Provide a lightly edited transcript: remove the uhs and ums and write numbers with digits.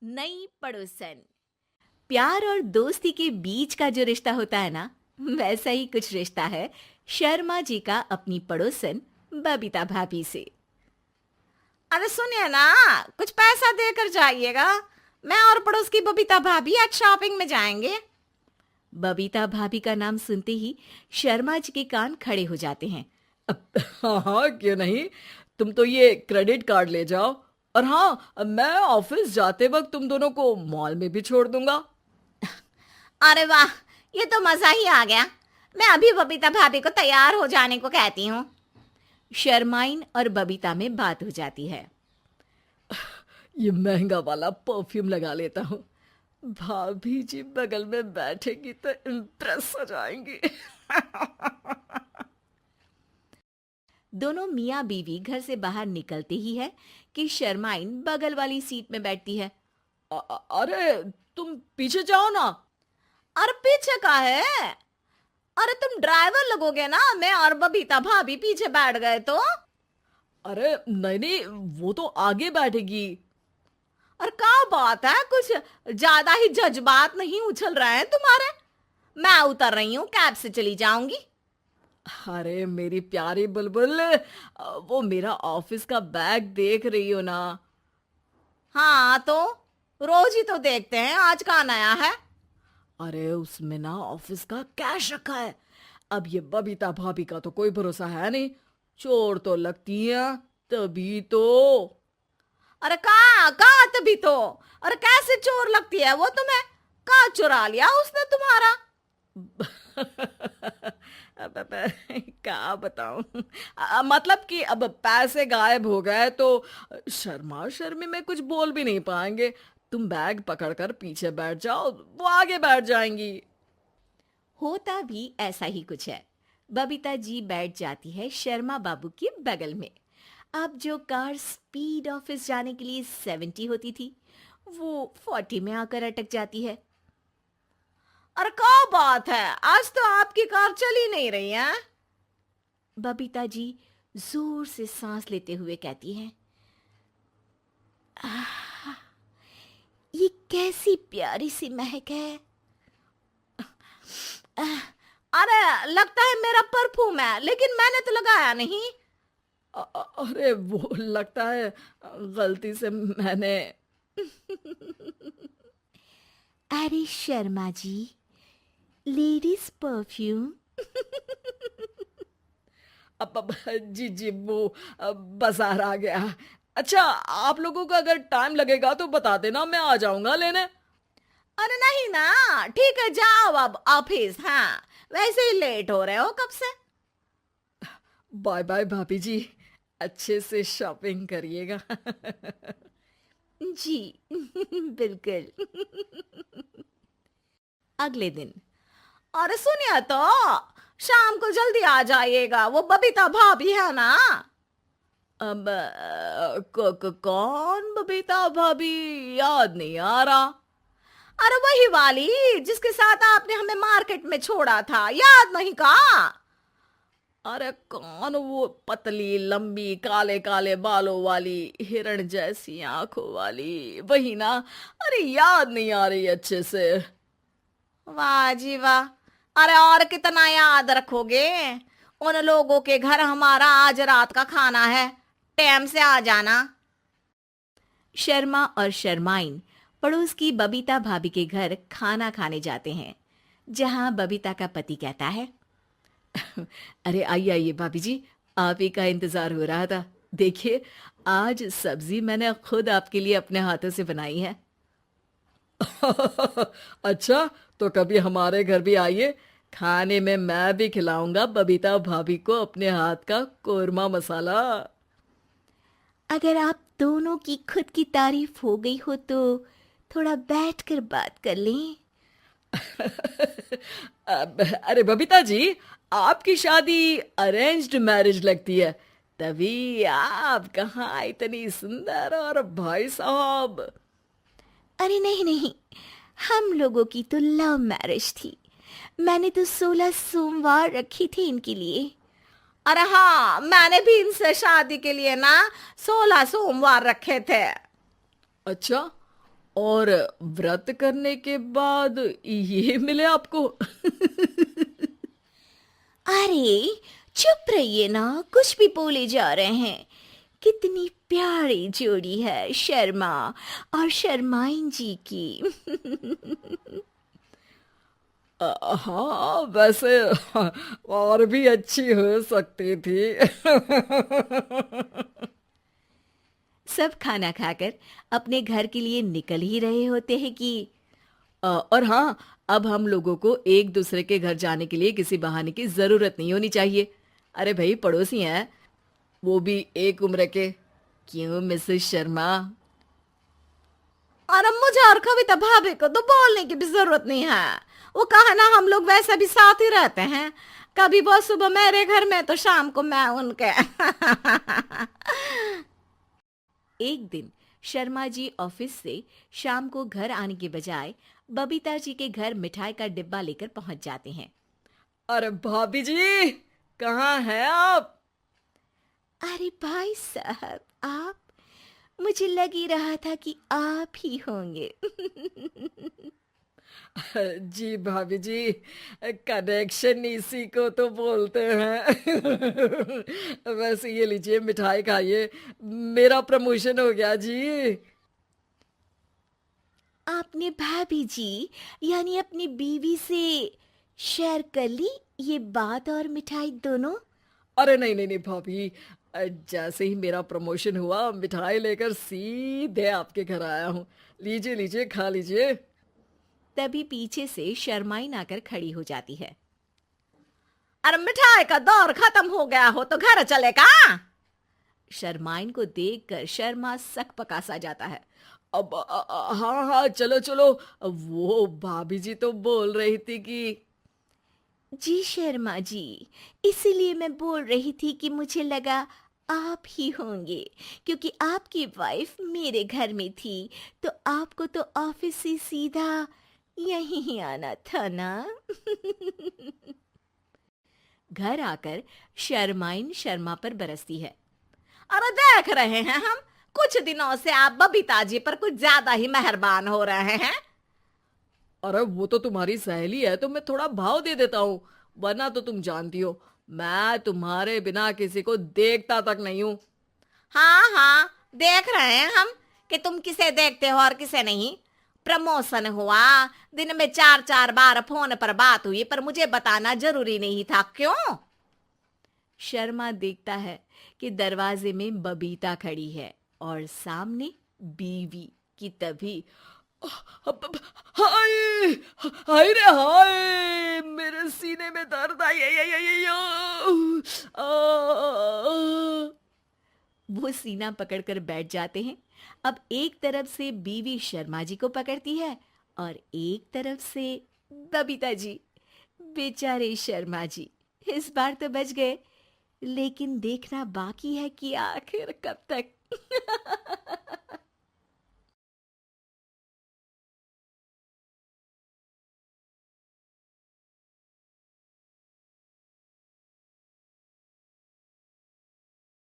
नई पड़ोसन। प्यार और दोस्ती के बीच का जो रिश्ता होता है ना, वैसा ही कुछ रिश्ता है शर्मा जी का अपनी पड़ोसन बबीता भाभी से। अरे सुनिए ना, कुछ पैसा देकर जाइएगा। मैं और पड़ोस की बबीता भाभी आज शॉपिंग में जाएंगे। बबीता भाभी का नाम सुनते ही शर्मा जी के कान खड़े हो जाते हैं। हाँ हाँ, क्यों नहीं। तुम तो ये क्रेडिट कार्ड ले जाओ, और हाँ, मैं ऑफिस जाते वक्त तुम दोनों को मॉल में भी छोड़ दूंगा। अरे वाह, ये तो मजा ही आ गया। मैं अभी बबीता भाभी को तैयार हो जाने को कहती हूँ। शर्माइन और बबीता में बात हो जाती है। ये महंगा वाला परफ्यूम लगा लेता हूँ, भाभी जी बगल में बैठेगी तो इम्प्रेस हो जाएंगी। दोनों मियाँ बीवी घर से बाहर निकलते ही है कि शर्माइन बगल वाली सीट में बैठती है। अरे तुम पीछे जाओ ना। अरे पीछे का है? अरे तुम ड्राइवर लगोगे ना, मैं और बबीता भाभी पीछे बैठ गए तो। अरे नहीं नहीं, वो तो आगे बैठेगी। और क्या बात है, कुछ ज्यादा ही जज्बात नहीं उछल रहे हैं तुम्हारे? मैं उतर रही हूँ, कैब से चली जाऊंगी। अरे मेरी प्यारी बुलबुल, वो मेरा ऑफिस का बैग देख रही हो ना? हाँ तो रोज ही तो देखते हैं, आज का नया है? अरे उसमें ना ऑफिस का कैश रखा है। अब ये बबीता भाभी का तो कोई भरोसा है नहीं, चोर तो लगती है तभी तो। अरे कहा तभी तो। अरे कैसे चोर लगती है वो तुम्हें? कहाँ चुरा लिया उसने तुम्हारा? अब क्या बताऊं। मतलब कि अब पैसे गायब हो गए तो शर्मा शर्मी में कुछ बोल भी नहीं पाएंगे। तुम बैग पकड़कर पीछे बैठ जाओ, वो आगे बैठ जाएंगी। होता भी ऐसा ही कुछ है। बबीता जी बैठ जाती है शर्मा बाबू के बगल में। अब जो कार स्पीड ऑफिस जाने के लिए 70 होती थी, वो 40 में आकर अटक जाती है। अरे क्या बात है, आज तो आपकी कार चली नहीं रही है? बबीता जी जोर से सांस लेते हुए कहती हैं, ये कैसी प्यारी सी महक है। अरे लगता है मेरा परफ्यूम है, लेकिन मैंने तो लगाया नहीं। अरे वो लगता है गलती से मैंने। अरे शर्मा जी, लेडीज परफ्यूम। अब जी जी, वो बाजार आ गया। अच्छा, आप लोगों को अगर टाइम लगेगा तो बता देना, मैं आ जाऊंगा लेने। अरे नहीं ना, ठीक है जाओ अब ऑफिस। हाँ वैसे ही लेट हो रहे हो कब से। बाय बाय भाभी जी, अच्छे से शॉपिंग करिएगा। जी बिल्कुल। अगले दिन। अरे सुनिए तो, शाम को जल्दी आ जाइएगा, वो बबीता भाभी है ना? अब कौन बबीता भाभी? याद नहीं आ रहा। अरे वही वाली जिसके साथ आपने हमें मार्केट में छोड़ा था, याद नहीं का? अरे कौन वो पतली लंबी काले काले बालों वाली हिरण जैसी आंखों वाली, वही ना? अरे याद नहीं आ रही अच्छे से। वाह जी वाह। अरे और कितना याद रखोगे? उन लोगों के घर हमारा आज रात का खाना है, टाइम से आ जाना। शर्मा और शर्माइन पड़ोस की बबीता भाभी के घर खाना खाने जाते हैं, जहां बबीता का पति कहता है, अरे आइए आइए भाभी जी, आप ही का इंतजार हो रहा था। देखिए, आज सब्जी मैंने खुद आपके लिए अपने हाथों से बनाई है। अच्छा, तो कभी हमारे घर भी आइए, खाने में मैं भी खिलाऊंगा बबीता भाभी को अपने हाथ का कोरमा मसाला। अगर आप दोनों की खुद की तारीफ हो गई हो तो थोड़ा बैठकर बात कर लें। अरे बबीता जी, आपकी शादी अरेंज्ड मैरिज लगती है, तभी आप कहाँ इतनी सुंदर, और भाई साहब। अरे नहीं नहीं, हम लोगों की तो लव मैरिज थी। मैंने तो 16 सोमवार रखी थी इनके लिए। अरे हाँ, मैंने भी इनसे शादी के लिए ना 16 सोमवार रखे थे। अच्छा, और व्रत करने के बाद ये मिले आपको? अरे चुप रहिए ना, कुछ भी बोले जा रहे हैं। कितनी प्यारी जोड़ी है शर्मा और शर्माइन जी की। हाँ, वैसे और भी अच्छी हो सकती थी। सब खाना खाकर अपने घर के लिए निकल ही रहे होते हैं कि और हाँ, अब हम लोगों को एक दूसरे के घर जाने के लिए किसी बहाने की जरूरत नहीं होनी चाहिए। अरे भाई, पड़ोसी हैं, वो भी एक उम्र के। क्यों मिसेस शर्मा? और अब मुझे और कविता भाभी को तो बोलने की भी जरूरत नहीं है। वो कहा ना, हम लोग वैसे भी साथ ही रहते हैं। कभी वो सुबह मेरे घर में तो शाम को मैं उनके। एक दिन शर्मा जी ऑफिस से शाम को घर आने के बजाय बबीता जी के घर मिठाई का डिब्बा लेकर पहुंच जाते हैं। अरे भाभी जी, कहाँ हैं आप? अरे भाई साहब, आप? मुझे लग ही रहा था कि आप ही होंगे। जी भाभी जी, कनेक्शन इसी को तो बोलते हैं। वैसे ये लीजिए, मिठाई खाइए, मेरा प्रमोशन हो गया जी। आपने भाभी जी यानी अपनी बीवी से शेयर कर ली ये बात और मिठाई दोनों? अरे नहीं नहीं नहीं भाभी, जैसे ही मेरा प्रमोशन हुआ, मिठाई लेकर सीधे आपके घर आया हूँ। लीजिए लीजिए, खा लीजिए। तभी पीछे से शर्माइन आकर खड़ी हो जाती है। अरे मिठाई का दौर खत्म हो गया हो तो घर चले का? शर्माइन को देखकर शर्मा सकपका सा जाता है। अब हाँ हाँ, चलो चलो। वो भाभी जी तो बोल रही थी कि जी शर्मा जी, इसीलिए मैं बोल रही थी कि मुझे लगा आप ही होंगे, क्योंकि आपकी वाइफ मेरे घर में थी तो आपको तो ऑफिस से सीधा यहीं ही आना था ना। घर आकर शर्माइन शर्मा पर बरसती है। अरे देख रहे हैं हम, कुछ दिनों से आप बबीता जी पर कुछ ज्यादा ही मेहरबान हो रहे हैं। अरे वो तो तुम्हारी सहेली है तो मैं थोड़ा भाव दे देता हूँ, वरना तो तुम जानती हो मैं तुम्हारे बिना किसी को देखता तक नहीं हूँ। हाँ हाँ, देख रहे हैं हम कि तुम किसे देखते हो और किसे नहीं। प्रमोशन हुआ, दिन में 4-4 बार फोन पर बात हुई, पर मुझे बताना जरूरी नहीं था, क्यों? शर्मा देखता है कि दरवाजे में बबीता खड़ी है और सामने बीवी की। तभी हाय हाय रे हाय, मेरे सीने में दर्द आई आई आई आई आई, वो सीना पकड़कर बैठ जाते हैं। अब एक तरफ से बीवी शर्मा जी को पकड़ती है और एक तरफ से बबीता जी। बेचारे शर्मा जी इस बार तो बच गए, लेकिन देखना बाकी है कि आखिर कब तक।